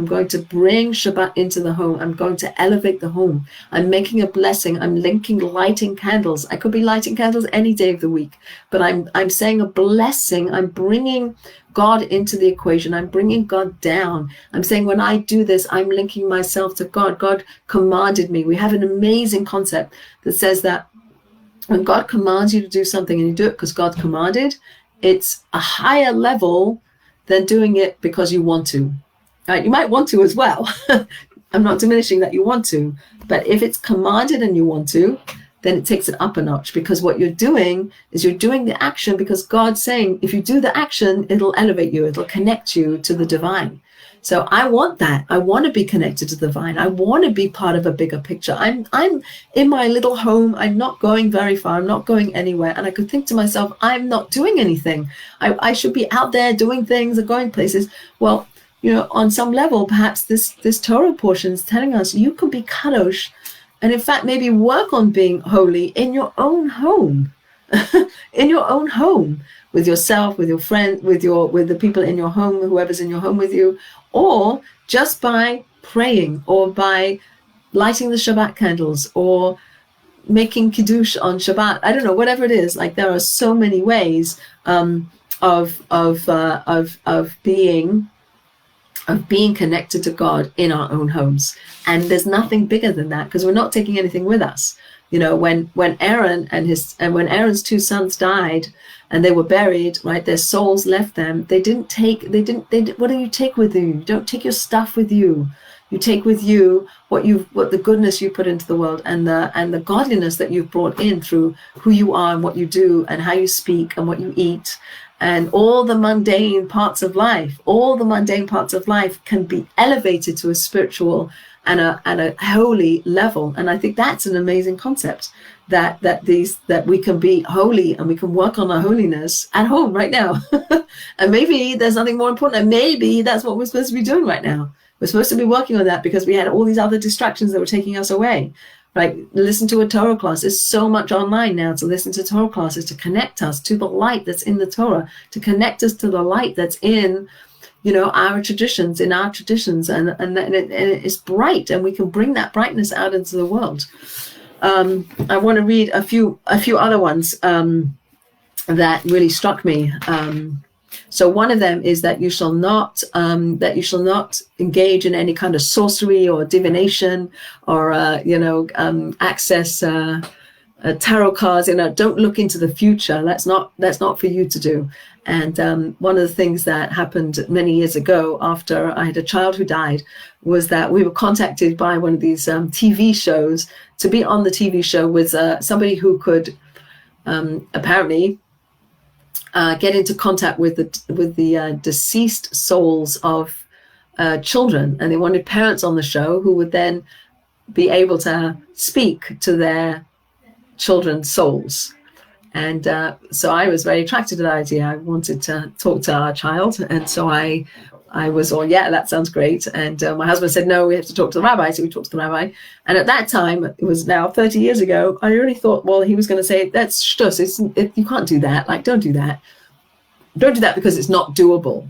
going to bring Shabbat into the home. I'm going to elevate the home. I'm making a blessing. I'm lighting candles. I could be lighting candles any day of the week, but I'm saying a blessing. I'm bringing God into the equation. I'm bringing God down. I'm saying when I do this, I'm linking myself to God. God commanded me. We have an amazing concept that says that when God commands you to do something and you do it because God commanded, it's a higher level than doing it because you want to. Right? You might want to as well. I'm not diminishing that you want to, but if it's commanded and you want to, then it takes it up a notch, because what you're doing is you're doing the action because God's saying, if you do the action, it'll elevate you. It'll connect you to the divine. So I want that. I want to be connected to the divine. I want to be part of a bigger picture. I'm in my little home. I'm not going very far. I'm not going anywhere. And I could think to myself, I'm not doing anything. I should be out there doing things and going places. Well, on some level, perhaps this Torah portion is telling us you can be kadosh, and in fact, maybe work on being holy in your own home, in your own home, with yourself, with your friend, with the people in your home, whoever's in your home with you, or just by praying, or by lighting the Shabbat candles, or making kiddush on Shabbat. I don't know, whatever it is. Like, there are so many ways of being connected to God in our own homes, and there's nothing bigger than that, because we're not taking anything with us. When Aaron when Aaron's two sons died and they were buried, right, their souls left them. What do you take with you? You don't take your stuff with you. You take with you what the goodness you put into the world, and the godliness that you've brought in through who you are and what you do and how you speak and what you eat, and all the mundane parts of life. All the mundane parts of life can be elevated to a spiritual and a holy level. And I think that's an amazing concept, that we can be holy and we can work on our holiness at home right now. And maybe there's nothing more important, and maybe that's what we're supposed to be doing right now. We're supposed to be working on that because we had all these other distractions that were taking us away. Right? Listen to a Torah class. There's so much online now to listen to Torah classes, to connect us to the light that's in the Torah, to connect us to the light that's in our traditions, and it's bright, and we can bring that brightness out into the world. I want to read a few other ones that really struck me. So one of them is that you shall not engage in any kind of sorcery or divination or access tarot cards. Don't look into the future. That's not for you to do. And one of the things that happened many years ago after I had a child who died was that we were contacted by one of these TV shows to be on the TV show with somebody who could apparently get into contact with the deceased souls of children, and they wanted parents on the show who would then be able to speak to their children's souls. And so I was very attracted to that idea. I wanted to talk to our child, and so I was all, yeah, that sounds great. And my husband said, no, we have to talk to the rabbi. So we talked to the rabbi. And at that time, it was now 30 years ago, I really thought, well, he was going to say, that's shtus. You can't do that. Like, don't do that. Don't do that because it's not doable.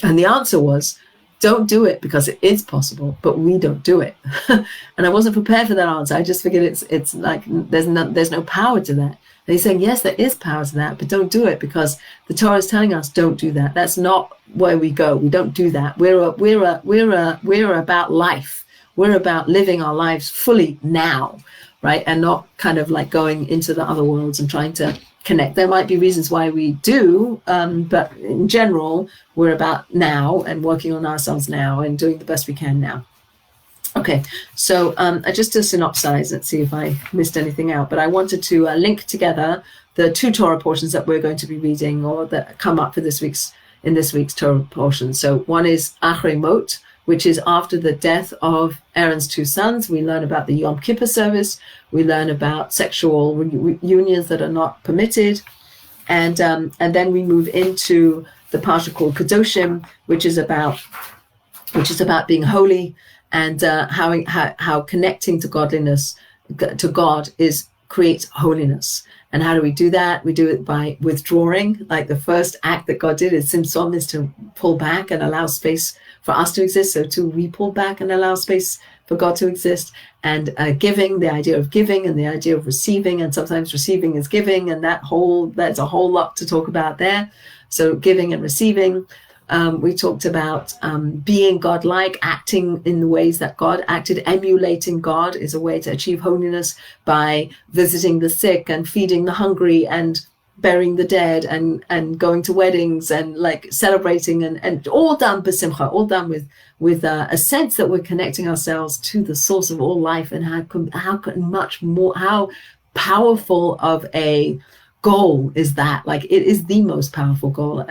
And the answer was, don't do it because it is possible, but we don't do it. And I wasn't prepared for that answer. I just figured it's like there's no power to that. And he's saying, yes, there is power to that, but don't do it because the Torah is telling us don't do that. That's not where we go. We don't do that. We're about life. We're about living our lives fully now, right? And not kind of like going into the other worlds and trying to connect. There might be reasons why we do, but in general, we're about now and working on ourselves now and doing the best we can now. Okay, so just to synopsize, let's see if I missed anything out, but I wanted to link together the two Torah portions that we're going to be reading or that come up for this week's Torah portion. So one is Achrei Mot, which is after the death of Aaron's two sons. We learn about the Yom Kippur service. We learn about sexual unions that are not permitted. And then we move into the Parshat called Kedoshim, which is about being holy and how connecting to godliness, to God, creates holiness. And how do we do that? We do it by withdrawing. Like the first act that God did is Simson, is to pull back and allow space for us to exist. So too, we pull back and allow space for God to exist. And giving, the idea of giving and the idea of receiving, and sometimes receiving is giving, and that's a whole lot to talk about there. So giving and receiving. We talked about being God-like, acting in the ways that God acted. Emulating God is a way to achieve holiness by visiting the sick and feeding the hungry and burying the dead and going to weddings and like celebrating and all done b'simcha, all done with a sense that we're connecting ourselves to the source of all life, and how powerful of a goal is that. Like, it is the most powerful goal.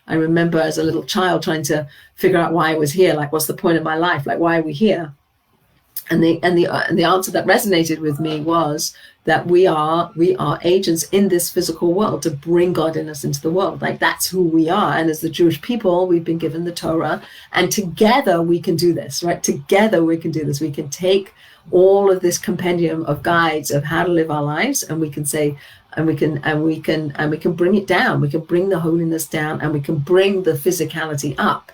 I remember as a little child trying to figure out why I was here. Like, what's the point of my life? Like, why are we here? And the answer that resonated with me was that we are agents in this physical world to bring godliness into the world. Like, that's who we are. And as the Jewish people, we've been given the Torah, and together we can do this, right? Together we can do this. We can take all of this compendium of guides of how to live our lives, and we can say, and we can bring it down. We can bring the holiness down, and we can bring the physicality up,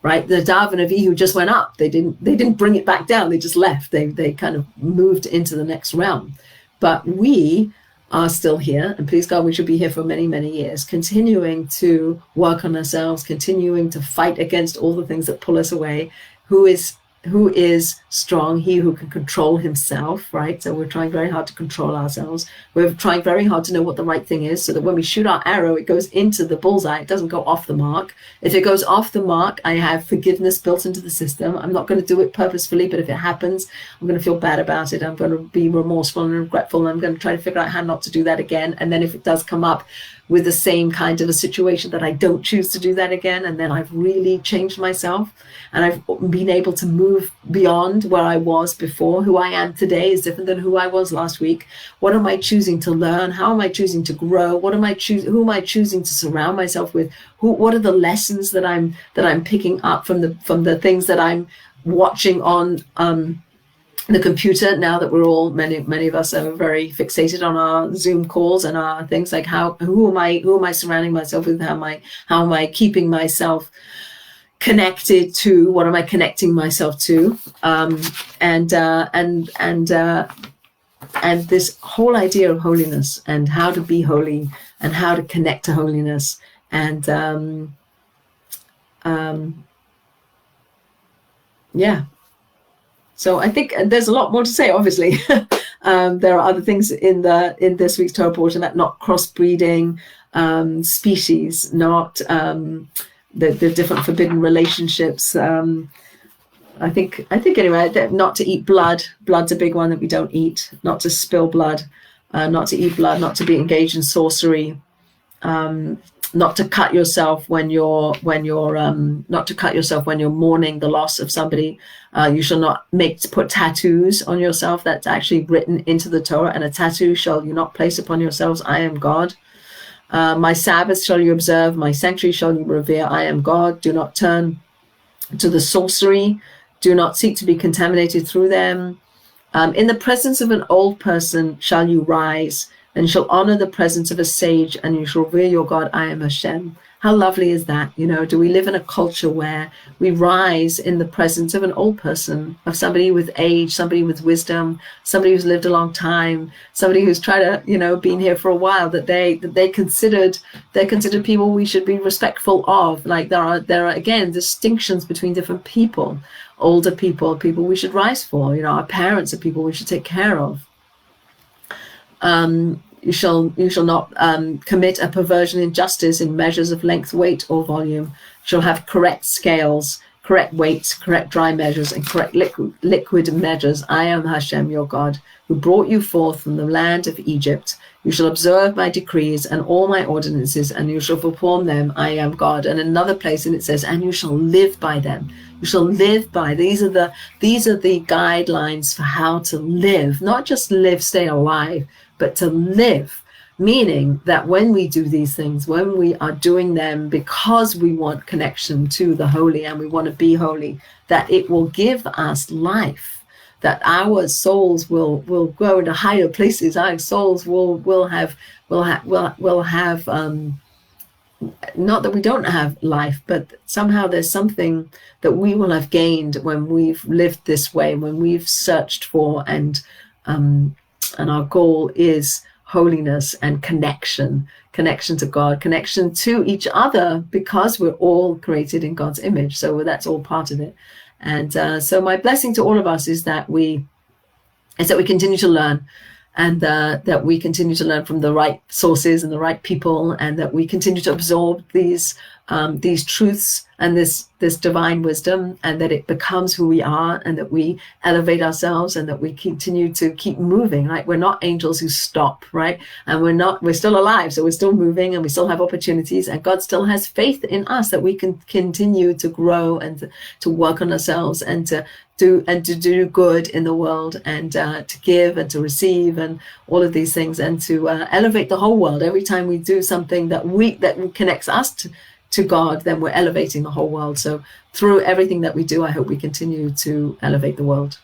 right? The Dav and Avihu just went up. They didn't bring it back down. They just left. They kind of moved into the next realm. But we are still here, and please God, we should be here for many, many years, continuing to work on ourselves, continuing to fight against all the things that pull us away. Who is strong? He who can control himself, right? So we're trying very hard to control ourselves. We're trying very hard to know what the right thing is, so that when we shoot our arrow, it goes into the bullseye. It doesn't go off the mark. If it goes off the mark, I have forgiveness built into the system. I'm not going to do it purposefully, but if it happens, I'm going to feel bad about it. I'm going to be remorseful and regretful. And I'm going to try to figure out how not to do that again. And then if it does come up with the same kind of a situation, that I don't choose to do that again, and then I've really changed myself, and I've been able to move beyond where I was before. Who I am today is different than who I was last week. What am I choosing to learn? How am I choosing to grow? Who am I choosing to surround myself with? What are the lessons that I'm picking up from the things that I'm watching on the computer, now that we're all, many of us are very fixated on our Zoom calls and our things, like who am I surrounding myself with? How am I keeping myself connected to? What am I connecting myself to? And this whole idea of holiness and how to be holy and how to connect to holiness And yeah. So I think there's a lot more to say, obviously. There are other things in this week's Torah portion, that not crossbreeding species, not the different forbidden relationships. I think anyway, not to eat blood. Blood's a big one that we don't eat. Not to spill blood, not to eat blood, not to be engaged in sorcery. Not to cut yourself when you're mourning the loss of somebody. You shall not put tattoos on yourself. That's actually written into the Torah. And a tattoo shall you not place upon yourselves. I am God. My Sabbath shall you observe. My sanctuary shall you revere. I am God. Do not turn to the sorcery. Do not seek to be contaminated through them. In the presence of an old person shall you rise, and shall honor the presence of a sage, and you shall revere your God. I am Hashem. How lovely is that? Do we live in a culture where we rise in the presence of an old person, of somebody with age, somebody with wisdom, somebody who's lived a long time, somebody who's tried to, been here for a while, they're considered people we should be respectful of. Like there are again distinctions between different people, older people we should rise for. Our parents are people we should take care of. You shall not commit a perversion in justice in measures of length, weight, or volume. You shall have correct scales, correct weights, correct dry measures, and correct liquid measures. I am Hashem, your God, who brought you forth from the land of Egypt. You shall observe my decrees and all my ordinances, and you shall perform them. I am God. And another place, and it says, and you shall live by them. You shall live by. These are the guidelines for how to live, not just live, stay alive, but to live, meaning that when we do these things, when we are doing them because we want connection to the holy and we want to be holy, that it will give us life, that our souls will go into higher places. Our souls will have not that we don't have life, but somehow there's something that we will have gained when we've lived this way, when we've searched for and our goal is holiness and connection to God, connection to each other, because we're all created in God's image. So that's all part of it. And so my blessing to all of us is that we continue to learn, and that we continue to learn from the right sources and the right people, and that we continue to absorb these truths and this divine wisdom, and that it becomes who we are, and that we elevate ourselves, and that we continue to keep moving. Like, we're not angels who stop, right? And we're still alive, so we're still moving, and we still have opportunities, and God still has faith in us that we can continue to grow and to work on ourselves, and to do good in the world, and to give and to receive, and all of these things, and to elevate the whole world. Every time we do something that connects us to God, then we're elevating the whole world. So through everything that we do, I hope we continue to elevate the world.